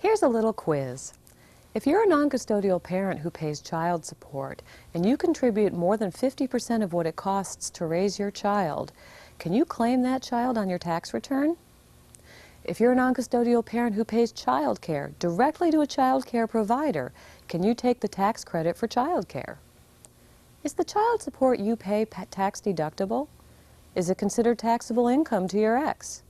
Here's a little quiz. If you're a non-custodial parent who pays child support and you contribute more than 50% of what it costs to raise your child, can you claim that child on your tax return? If you're a non-custodial parent who pays child care directly to a child care provider, can you take the tax credit for child care? Is the child support you pay tax deductible? Is it considered taxable income to your ex?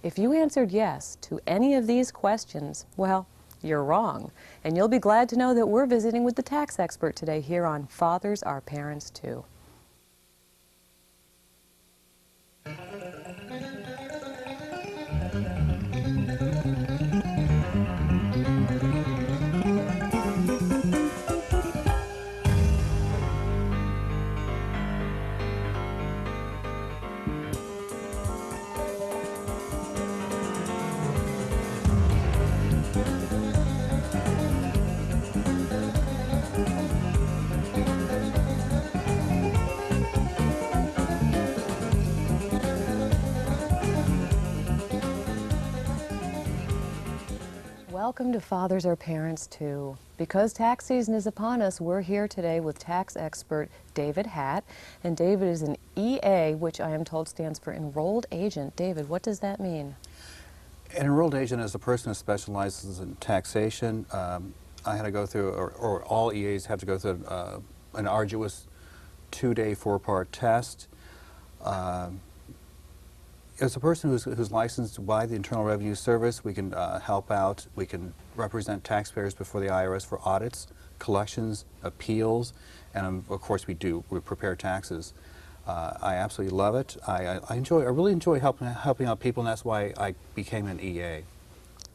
If you answered yes to any of these questions, well, you're wrong. And you'll be glad to know that we're visiting with the tax expert today here on Fathers Are Parents Too. Welcome to Fathers Are Parents Too. Because tax season is upon us, we're here today with tax expert David Hatt. And David is an EA, which I am told stands for Enrolled Agent. David, what does that mean? An enrolled agent is a person who specializes in taxation. I had to go through, or all EAs have to go through an arduous 2-day, 4-part test. As a person who's licensed by the Internal Revenue Service, we can help out. We can represent taxpayers before the IRS for audits, collections, appeals, and of course we prepare taxes. I absolutely love it. I really enjoy helping out people, and that's why I became an EA.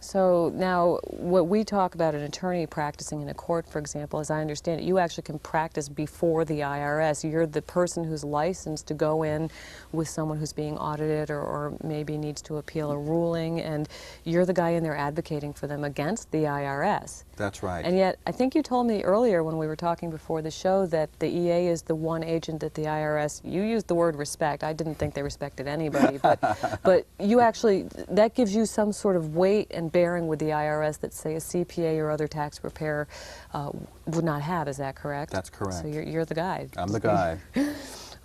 So now, what we talk about an attorney practicing in a court, for example, as I understand it, you actually can practice before the IRS. You're the person who's licensed to go in with someone who's being audited or maybe needs to appeal a ruling, and you're the guy in there advocating for them against the IRS. That's right. And yet, I think you told me earlier when we were talking before the show that the EA is the one agent that the IRS, you used the word respect. I didn't think they respected anybody, but you actually, that gives you some sort of weight and bearing with the IRS that, say, a CPA or other tax preparer would not have. Is that correct? That's correct. So you're the guy. I'm the guy.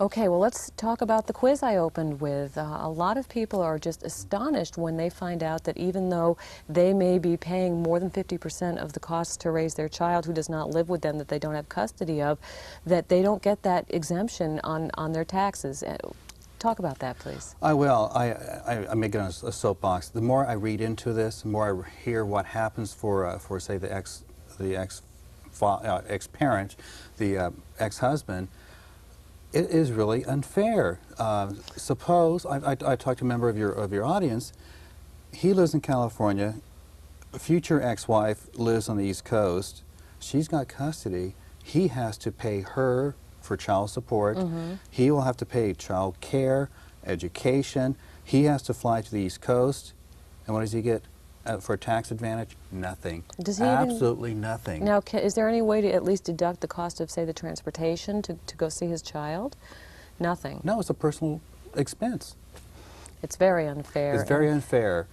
Okay, well, let's talk about the quiz I opened with. A lot of people are just astonished when they find out that even though they may be paying more than 50% of the costs to raise their child who does not live with them, that they don't have custody of, that they don't get that exemption on their taxes. Talk about that, please. I will. I may get on a soapbox. The more I read into this, the more I hear what happens for say, the ex-parent, the ex-husband. It is really unfair. Suppose I talked to a member of your audience. He lives in California. A future ex-wife lives on the East Coast. She's got custody. He has to pay her for child support. Mm-hmm. He will have to pay child care, education. He has to fly to the East Coast. And what does he get for a tax advantage? Nothing. Does he absolutely nothing. Now, is there any way to at least deduct the cost of, say, the transportation to go see his child? Nothing. No, it's a personal expense. It's very unfair. It's very unfair.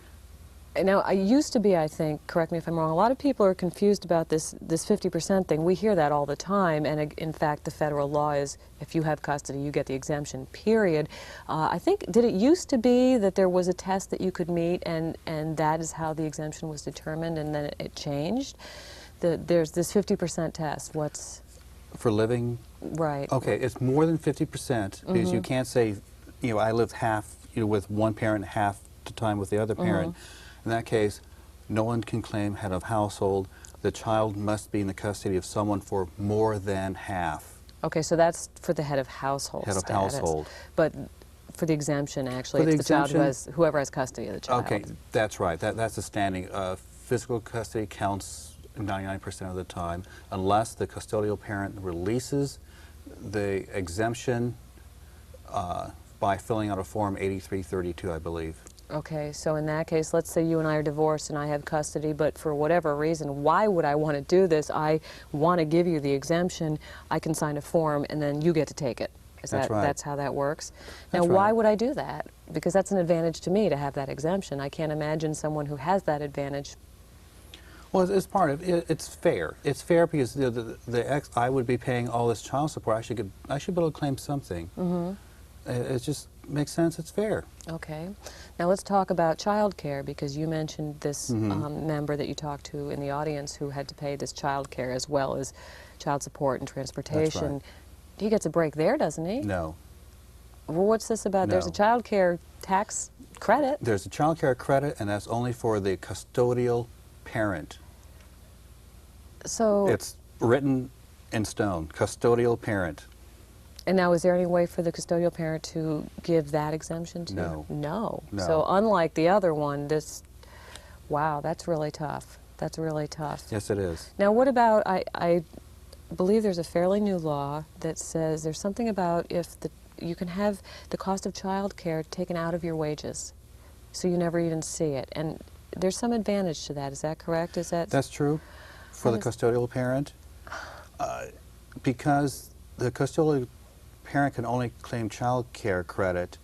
Now, I used to be, I think, correct me if I'm wrong, a lot of people are confused about this 50% thing. We hear that all the time, and in fact, the federal law is if you have custody, you get the exemption, period. I think, did it used to be that there was a test that you could meet, and that is how the exemption was determined, and then it changed? There's this 50% test. What's... For living? Right. Okay, it's more than 50%, because you can't say, I lived half, with one parent, half the time with the other parent. In that case, no one can claim head of household. The child must be in the custody of someone for more than half. Okay, so that's for the head of household status. Head of household. But for the exemption, actually, it's the child whoever has custody of the child. Okay, that's right. That's the standing. Physical custody counts 99% of the time, unless the custodial parent releases the exemption by filling out a Form 8332, I believe. Okay, so in that case, let's say you and I are divorced and I have custody, but for whatever reason, why would I want to do this? I want to give you the exemption. I can sign a form and then you get to take it. That's how that works? Now, why would I do that? Because that's an advantage to me to have that exemption. I can't imagine someone who has that advantage Well, it's part of it. It's fair. It's fair because I would be paying all this child support. I should be able to claim something. It just makes sense. It's fair. Okay. Now let's talk about child care, because you mentioned this member that you talked to in the audience who had to pay this child care as well as child support and transportation. That's right. He gets a break there, doesn't he? No. Well, what's this about? No. There's a child care tax credit. There's a child care credit, and that's only for the custodial parent. So It's written in stone, custodial parent. And now, is there any way for the custodial parent to give that exemption to? No. No. No. So unlike the other one, wow, that's really tough. That's really tough. Yes, it is. Now, what about, I believe there's a fairly new law that says there's something about if you can have the cost of child care taken out of your wages, so you never even see it. And there's some advantage to that. Is that correct? That's true for the custodial parent, because the custodial parent can only claim child care credit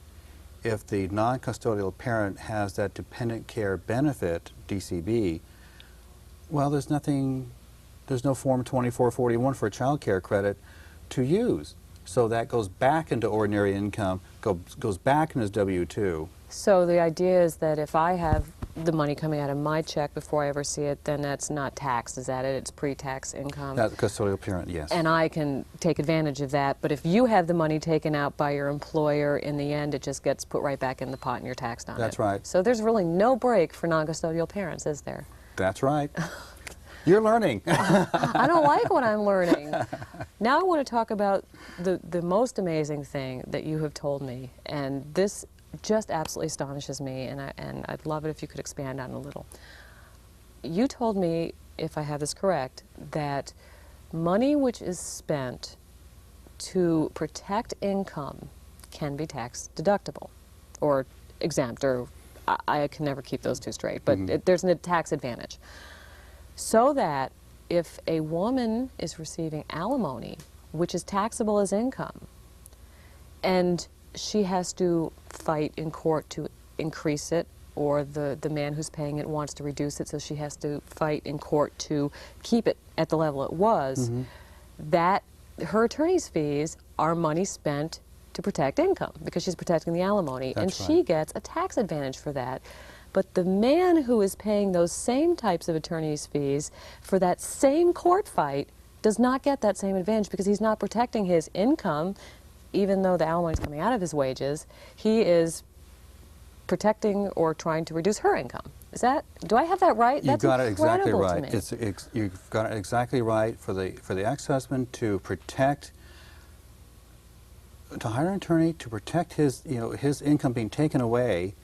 if the non-custodial parent has that dependent care benefit, DCB. Well, there's no Form 2441 for child care credit to use. So that goes back into ordinary income, goes back in his W-2. So the idea is that if I have the money coming out of my check before I ever see it, then that's not taxed, is that it? It's pre-tax income. That custodial parent, yes. And I can take advantage of that. But if you have the money taken out by your employer, in the end it just gets put right back in the pot and you're taxed on it. That's right. So there's really no break for non-custodial parents, is there? That's right. You're learning. I don't like what I'm learning. Now I want to talk about the most amazing thing that you have told me, and this just absolutely astonishes me, and I'd love it if you could expand on it a little. You told me, if I have this correct, that money which is spent to protect income can be tax deductible or exempt, or I can never keep those two straight, but there's a tax advantage. So that if a woman is receiving alimony, which is taxable as income, and she has to fight in court to increase it, or the man who's paying it wants to reduce it, so she has to fight in court to keep it at the level it was, that her attorney's fees are money spent to protect income, because she's protecting the alimony. That's and right. she gets a tax advantage for that. But the man who is paying those same types of attorney's fees for that same court fight does not get that same advantage, because he's not protecting his income. Even though the alimony is coming out of his wages, he is protecting or trying to reduce her income. Is that, do I have that right? You've got it exactly incredible right. to me. You've got it exactly right for the ex-husband to protect, to hire an attorney to protect his his income being taken away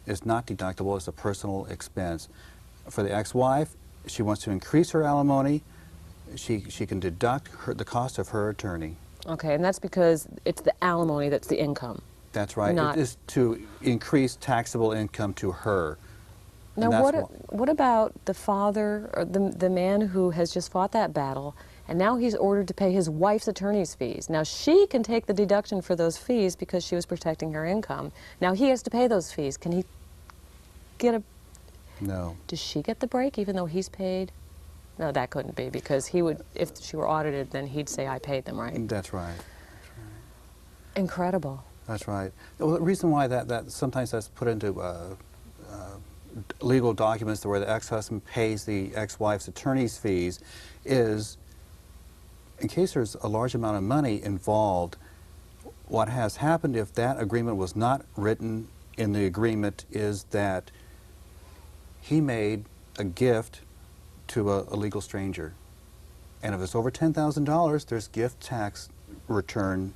is not deductible. It's a personal expense. For the ex-wife, she wants to increase her alimony. She can deduct the cost of her attorney. Okay, and that's because it's the alimony that's the income. That's right. Not, it is to increase taxable income to her. now, what about the father, or the man who has just fought that battle, and now he's ordered to pay his wife's attorney's fees? Now, she can take the deduction for those fees because she was protecting her income. Now, he has to pay those fees. Can he get a... No. Does she get the break even though he's paid? No, that couldn't be, because he would, if she were audited, then he'd say, I paid them, right? That's right. Incredible. That's right. Well, the reason why that sometimes that's put into legal documents where the ex-husband pays the ex-wife's attorney's fees is, in case there's a large amount of money involved, what has happened if that agreement was not written in the agreement is that he made a gift to a legal stranger. And if it's over $10,000, there's gift tax return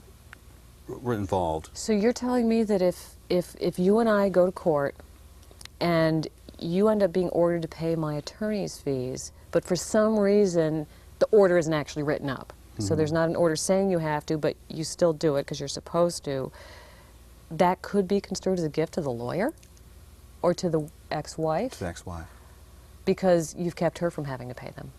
involved. So you're telling me that if you and I go to court and you end up being ordered to pay my attorney's fees, but for some reason the order isn't actually written up, so there's not an order saying you have to, but you still do it because you're supposed to, that could be construed as a gift to the lawyer or to the ex-wife? To the ex-wife. Because you've kept her from having to pay them.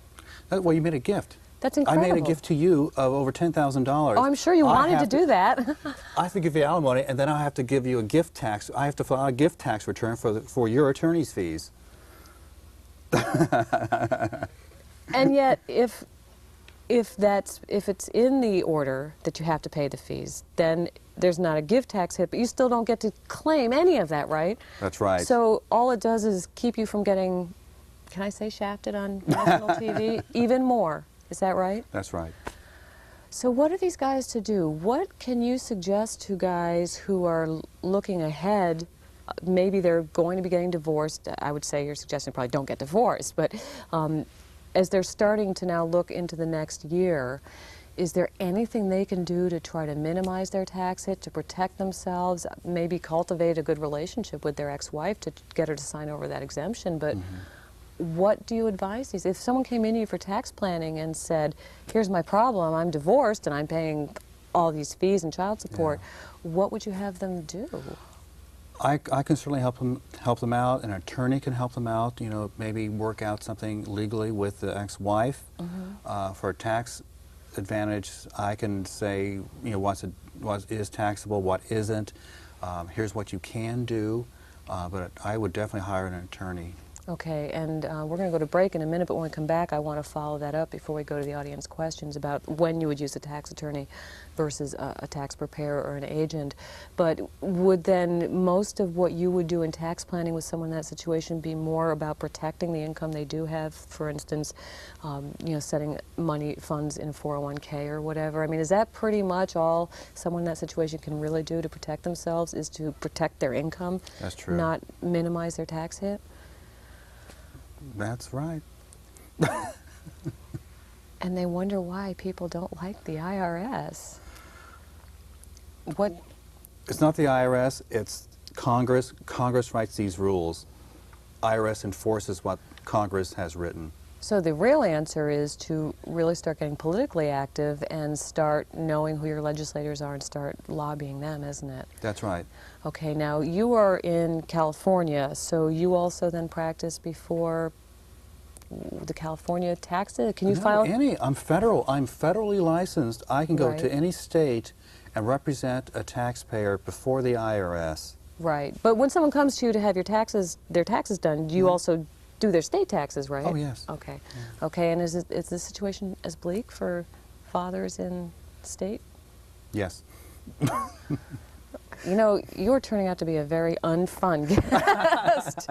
Well, you made a gift. That's incredible. I made a gift to you of over $10,000. Oh, I'm sure you wanted to do that. I have to give you alimony, and then I have to give you a gift tax. I have to file a gift tax return for your attorney's fees. And yet, if it's in the order that you have to pay the fees, then there's not a gift tax hit, but you still don't get to claim any of that, right? That's right. So all it does is keep you from getting, can I say shafted on national TV? Even more. Is that right? That's right. So what are these guys to do? What can you suggest to guys who are looking ahead? Maybe they're going to be getting divorced. I would say you're suggesting probably don't get divorced, but as they're starting to now look into the next year, is there anything they can do to try to minimize their tax hit, to protect themselves, maybe cultivate a good relationship with their ex-wife to get her to sign over that exemption? But what do you advise these? If someone came in to you for tax planning and said, here's my problem, I'm divorced and I'm paying all these fees and child support, what would you have them do? I can certainly help them out. An attorney can help them out. You know, maybe work out something legally with the ex-wife for a tax advantage. I can say, you know, what is taxable, what isn't. Here's what you can do. But I would definitely hire an attorney. Okay, and we're going to go to break in a minute, but when we come back, I want to follow that up before we go to the audience questions about when you would use a tax attorney versus a tax preparer or an agent. But would then most of what you would do in tax planning with someone in that situation be more about protecting the income they do have? For instance, you know, setting funds in a 401k or whatever. I mean, is that pretty much all someone in that situation can really do to protect themselves, is to protect their income? That's true. Not minimize their tax hit? That's right. And they wonder why people don't like the IRS. What? It's not the IRS, it's Congress. Congress writes these rules. IRS enforces what Congress has written. So the real answer is to really start getting politically active and start knowing who your legislators are and start lobbying them, isn't it? That's right. Okay, now you are in California, so you also then practice before the California taxes? Can you file? I'm federally licensed. I can go to any state and represent a taxpayer before the IRS. Right. But when someone comes to you to have their taxes done, you also do their state taxes, right? Oh, yes. Okay. Yeah. Okay, and is the situation as bleak for fathers in state? Yes. You know, you're turning out to be a very unfun guest.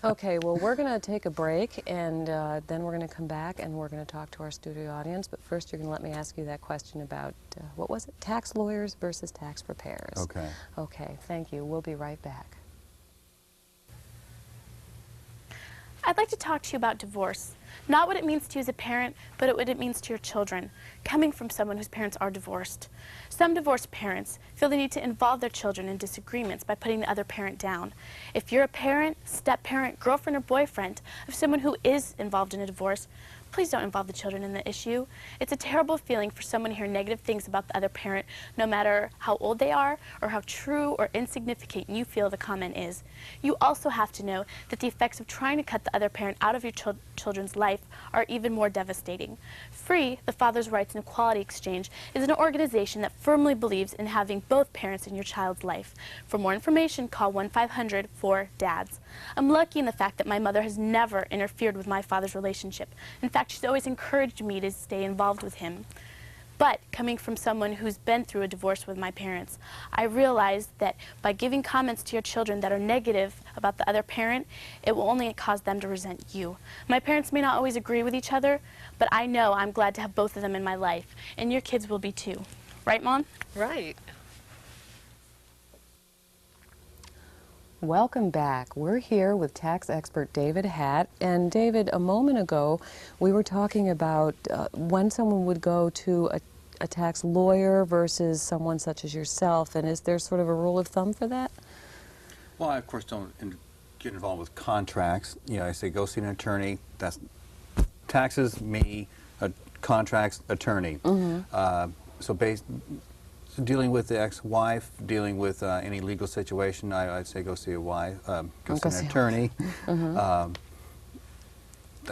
Okay, well, we're going to take a break, and then we're going to come back, and we're going to talk to our studio audience. But first, you're going to let me ask you that question about, what was it? Tax lawyers versus tax preparers. Okay. Okay, thank you. We'll be right back. I'd like to talk to you about divorce. Not what it means to you as a parent, but what it means to your children, coming from someone whose parents are divorced. Some divorced parents feel the need to involve their children in disagreements by putting the other parent down. If you're a parent, step-parent, girlfriend, or boyfriend of someone who is involved in a divorce, please don't involve the children in the issue. It's a terrible feeling for someone to hear negative things about the other parent, no matter how old they are or how true or insignificant you feel the comment is. You also have to know that the effects of trying to cut the other parent out of your children's life are even more devastating. FREE, the Father's Rights and Equality Exchange, is an organization that firmly believes in having both parents in your child's life. For more information, call 1-500-4DADS. I'm lucky in the fact that my mother has never interfered with my father's relationship. In fact, she's always encouraged me to stay involved with him. But coming from someone who's been through a divorce with my parents, I realized that by giving comments to your children that are negative about the other parent, it will only cause them to resent you. My parents may not always agree with each other, but I know I'm glad to have both of them in my life, and your kids will be too. Right, Mom? Right. Welcome back. We're here with tax expert David Hatt. And David, a moment ago, we were talking about when someone would go to a tax lawyer versus someone such as yourself. And is there sort of a rule of thumb for that? Well, I, of course, don't get involved with contracts. You know, I say go see an attorney. That's taxes, me, contracts, attorney. So dealing with the ex-wife, dealing with any legal situation, I'd say go see a wife, go see an attorney.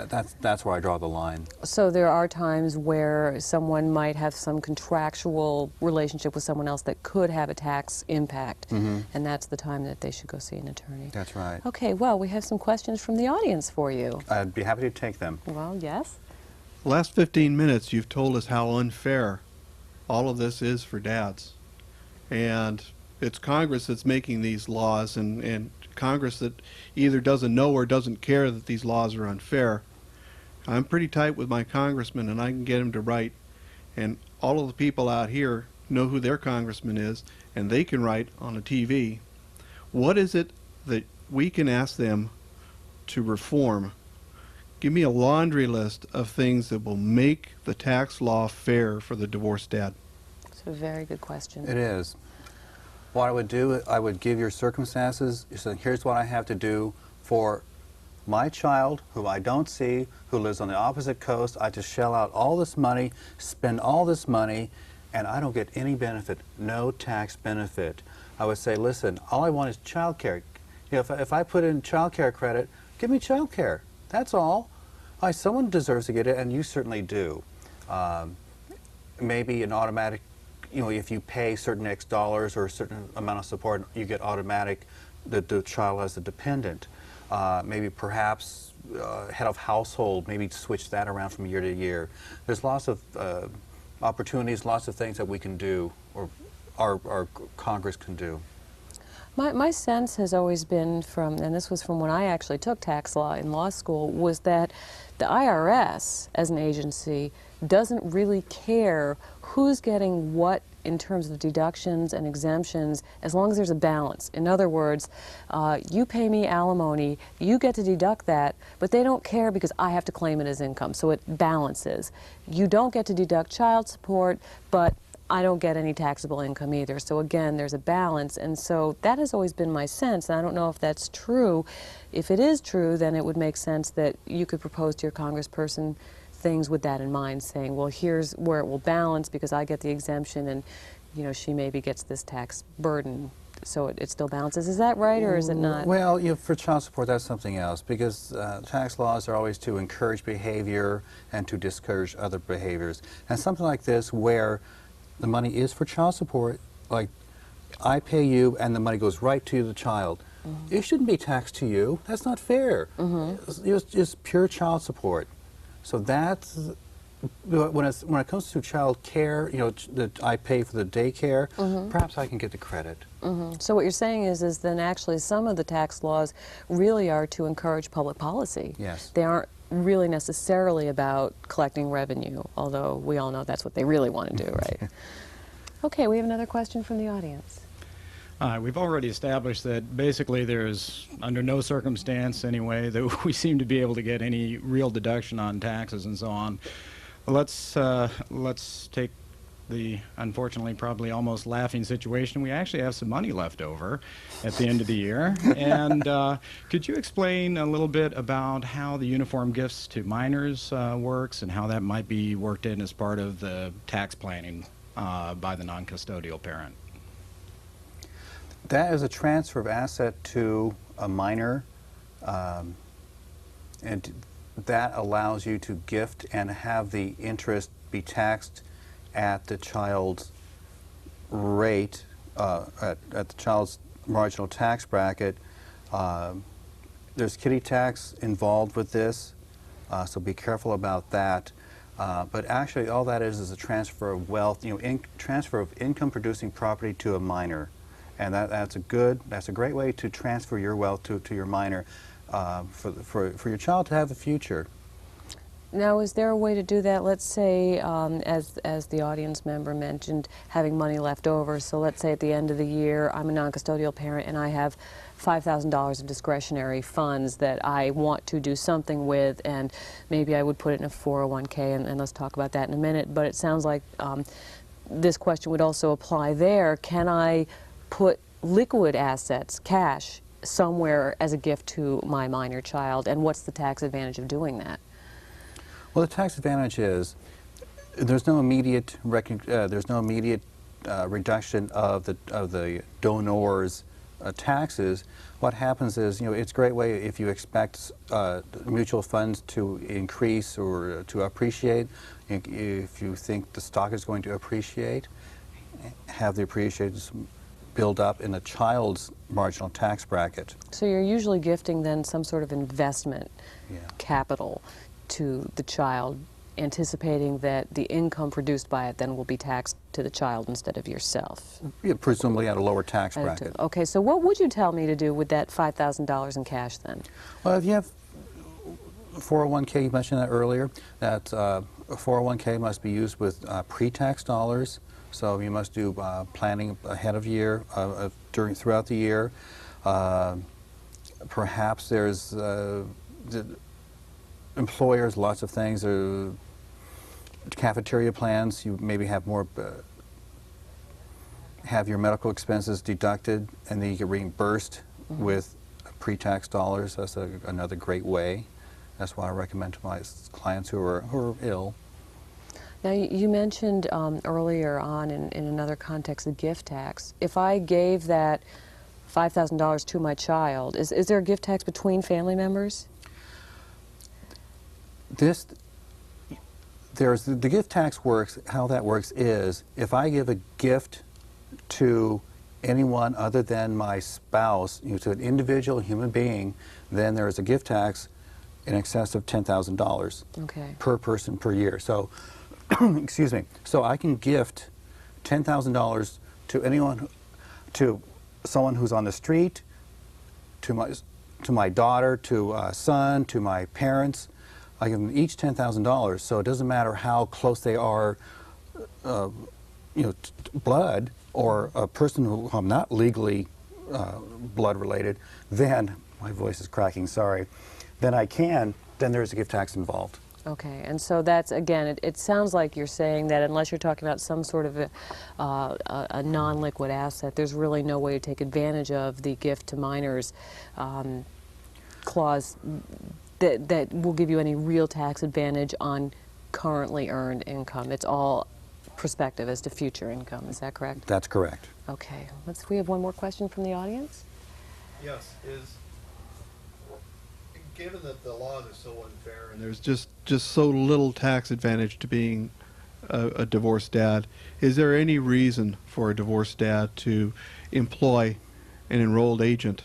that's where I draw the line. So there are times where someone might have some contractual relationship with someone else that could have a tax impact, and that's the time that they should go see an attorney. That's right. Okay, well, we have some questions from the audience for you. I'd be happy to take them. Well, yes. Last 15 minutes, you've told us how unfair all of this is for dads. And it's Congress that's making these laws, and Congress that either doesn't know or doesn't care that these laws are unfair. I'm pretty tight with my congressman, and I can get him to write. And all of the people out here know who their congressman is, and they can write on the TV. What is it that we can ask them to reform? Give me a laundry list of things that will make the tax law fair for the divorced dad. It's a very good question. It is. What I would do, I would give your circumstances. So here's what I have to do for my child, who I don't see, who lives on the opposite coast. I just shell out all this money, spend all this money, and I don't get any benefit, no tax benefit. I would say, listen, all I want is child care. You know, if I put in child care credit, give me child care. That's all. Someone deserves to get it, and you certainly do. Maybe an automatic, you know, if you pay certain X dollars or a certain amount of support, you get automatic the child as a dependent. Maybe perhaps head of household, maybe switch that around from year to year. There's lots of opportunities, lots of things that we can do, or our Congress can do. My sense has always been from, and this was from when I actually took tax law in law school, was that the IRS as an agency doesn't really care who's getting what in terms of deductions and exemptions as long as there's a balance. In other words, you pay me alimony, you get to deduct that, but they don't care because I have to claim it as income, so it balances. You don't get to deduct child support, but I don't get any taxable income either. So again, there's a balance, and so that has always been my sense, and I don't know if that's true. If it is true, then it would make sense that you could propose to your congressperson things with that in mind, saying, well, here's where it will balance because I get the exemption, and you know, she maybe gets this tax burden, so it still balances. Is that right, or is it not? Well, you know, for child support, that's something else, because tax laws are always to encourage behavior and to discourage other behaviors. And something like this, where the money is for child support, like I pay you and the money goes right to the child. It shouldn't be taxed to you. That's not fair. It's just pure child support. So that's, when it comes to child care, you know, that I pay for the daycare, perhaps I can get the credit. So what you're saying is then actually some of the tax laws really are to encourage public policy. Yes. They aren't really necessarily about collecting revenue, although we all know that's what they really want to do, right? Okay, we have another question from the audience. We've already established that basically there's, under no circumstance anyway, that we seem to be able to get any real deduction on taxes and so on. Let's take the, unfortunately, probably almost laughing situation. We actually have some money left over at the end of the year. And could you explain a little bit about how the uniform gifts to minors works and how that might be worked in as part of the tax planning by the non-custodial parent? That is a transfer of asset to a minor, and that allows you to gift and have the interest be taxed at the child's rate, at the child's marginal tax bracket. There's kiddie tax involved with this, so be careful about that. But actually, all that is a transfer of wealth, you know, transfer of income-producing property to a minor. And that's a great way to transfer your wealth to your minor for your child to have a future. Now, is there a way to do that? Let's say, as the audience member mentioned, having money left over. So let's say at the end of the year, I'm a non-custodial parent and I have $5,000 of discretionary funds that I want to do something with, and maybe I would put it in a 401k, and let's talk about that in a minute. But it sounds like this question would also apply there. Can I put liquid assets, cash, somewhere as a gift to my minor child, and what's the tax advantage of doing that? Well, the tax advantage is there's no immediate reduction of the donor's taxes, what happens is, it's a great way if you expect mutual funds to increase or to appreciate. If you think the stock is going to appreciate, have the appreciation build up in a child's marginal tax bracket. So you're usually gifting then some sort of investment capital to the child, anticipating that the income produced by it then will be taxed to the child instead of yourself. Yeah, presumably at a lower tax bracket. Okay, so what would you tell me to do with that $5,000 in cash then? Well, if you have 401k, you mentioned that earlier, that a 401k must be used with pre-tax dollars. So you must do planning ahead of year, throughout the year. Perhaps there's employers, lots of things. Cafeteria plans, you maybe have more, have your medical expenses deducted, and then you get reimbursed with pre-tax dollars. That's another great way. That's why I recommend to my clients who are ill. Now, you mentioned earlier on in another context the gift tax. If I gave that $5,000 to my child, is there a gift tax between family members? The gift tax works, how that works is, if I give a gift to anyone other than my spouse, to an individual human being, then there is a gift tax in excess of $10,000 per person per year. So, excuse me, so I can gift $10,000 to anyone, to someone who's on the street, to my daughter, to a son, to my parents. I give them each $10,000, so it doesn't matter how close they are, blood, or a person who I'm not legally blood related, then, my voice is cracking, sorry, then there's a gift tax involved. Okay, and so that's, again, it sounds like you're saying that unless you're talking about some sort of a non-liquid asset, there's really no way to take advantage of the gift to minors clause that will give you any real tax advantage on currently earned income. It's all prospective as to future income. Is that correct? That's correct. Okay. We have one more question from the audience. Yes. Given that the laws are so unfair and there's just so little tax advantage to being a divorced dad, is there any reason for a divorced dad to employ an enrolled agent?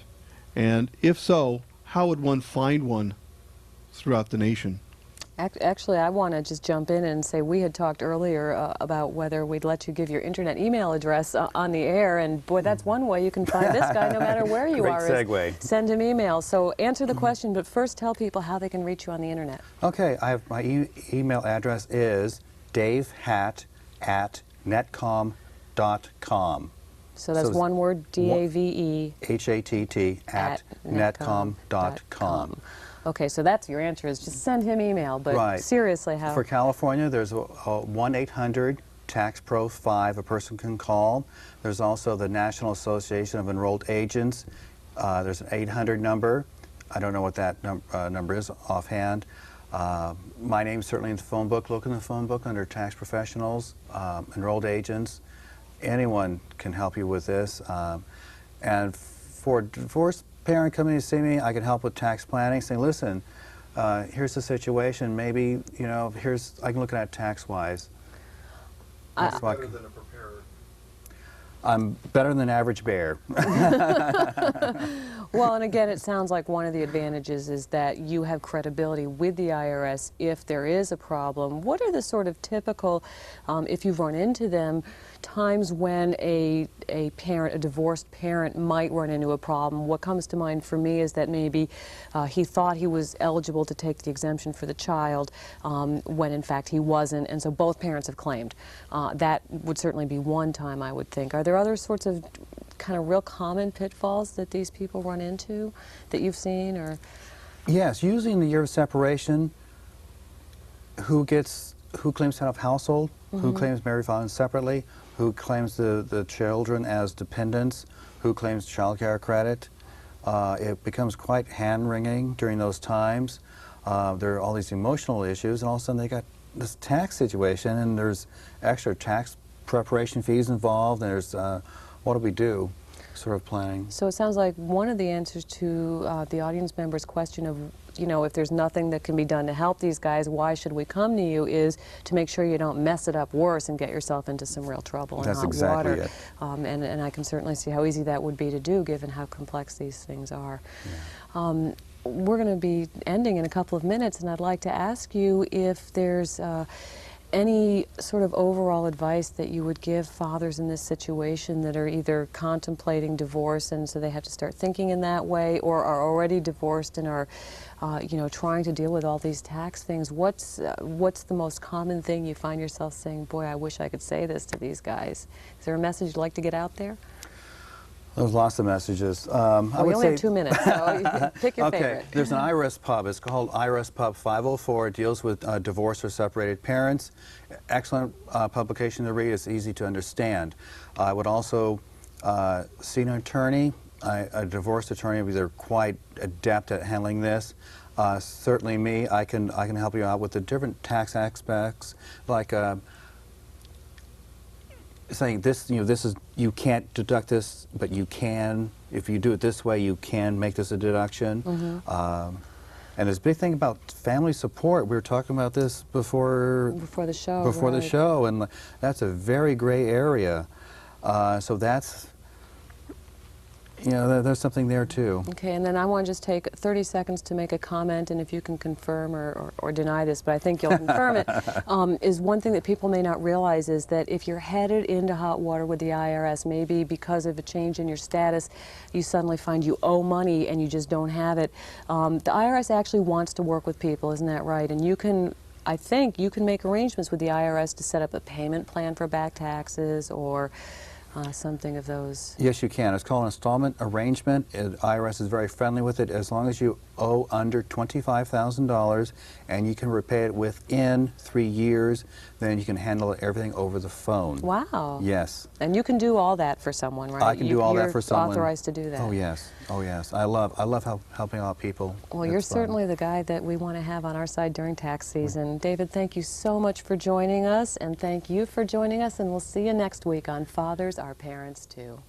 And if so, how would one find one throughout the nation? Actually, I want to just jump in and say we had talked earlier about whether we'd let you give your internet email address on the air, and boy, that's one way you can find this guy no matter where you are. Great segue. Send him email. So answer the question, but first tell people how they can reach you on the internet. Okay, I have my email address is davehatt@netcom.com. So that's one word, DAVE. HATT at netcom.com. Okay, so that's your answer, is just send him email, but seriously, how? For California, there's a 1-800-TAX-PRO-5 a person can call. There's also the National Association of Enrolled Agents. There's an 800 number. I don't know what that number is offhand. My name's certainly in the phone book. Look in the phone book under tax professionals, enrolled agents. Anyone can help you with this. And for divorced parent coming to see me, I can help with tax planning, saying, listen, here's the situation, maybe, I can look at it tax-wise. Better than a preparer. I'm better than average bear. Well, and again, it sounds like one of the advantages is that you have credibility with the IRS if there is a problem. What are the sort of typical, if you've run into them, times when a divorced parent might run into a problem? What comes to mind for me is that maybe he thought he was eligible to take the exemption for the child when in fact he wasn't, and so both parents have claimed. That would certainly be one time, I would think. Are there other sorts of kind of real common pitfalls that these people run into that you've seen? Or yes, using the year of separation, who claims head of household, who claims married filing separately, who claims the children as dependents, who claims child care credit. It becomes quite hand-wringing during those times. There are all these emotional issues, and all of a sudden they got this tax situation, and there's extra tax preparation fees involved, and there's, what do we do? sort of planning. So it sounds like one of the answers to the audience member's question of, you know, if there's nothing that can be done to help these guys, why should we come to you, is to make sure you don't mess it up worse and get yourself into some real trouble in That's hot exactly water. it. And I can certainly see how easy that would be to do, given how complex these things are. Yeah. We're going to be ending in a couple of minutes, and I'd like to ask you if there's any sort of overall advice that you would give fathers in this situation that are either contemplating divorce and so they have to start thinking in that way, or are already divorced and are you know, trying to deal with all these tax things. What's the most common thing you find yourself saying, boy, I wish I could say this to these guys? Is there a message you'd like to get out there? There's lots of messages. Well, we only have 2 minutes, so pick your okay, favorite. there's an IRS pub. It's called IRS Pub 504. It deals with divorced or separated parents. Excellent publication to read. It's easy to understand. I would also see an attorney, a divorce attorney. They're quite adept at handling this. Certainly me, I can help you out with the different tax aspects, like saying this, you know, this is, you can't deduct this, but you can, if you do it this way, you can make this a deduction. And there's a big thing about family support. We were talking about this before the show. Before the right. show, and that's a very gray area. So that's, you know, there's something there too. Okay, and then I want to just take 30 seconds to make a comment, and if you can confirm or deny this, but I think you'll confirm it, is one thing that people may not realize is that if you're headed into hot water with the IRS, maybe because of a change in your status, you suddenly find you owe money and you just don't have it. The IRS actually wants to work with people, isn't that right? And you can, I think you can make arrangements with the IRS to set up a payment plan for back taxes or something of those. Yes, you can. It's called an installment arrangement. IRS is very friendly with it as long as you owe under $25,000 and you can repay it within 3 years. Then you can handle everything over the phone. Wow. Yes. And you can do all that for someone, right? I can do all that for someone. You're authorized to do that. Oh yes. Oh yes. I love helping out people. Well, you're It's fun. certainly the guy that we want to have on our side during tax season. David, thank you so much for joining us, and thank you for joining us, and we'll see you next week on Fathers Are Parents Too.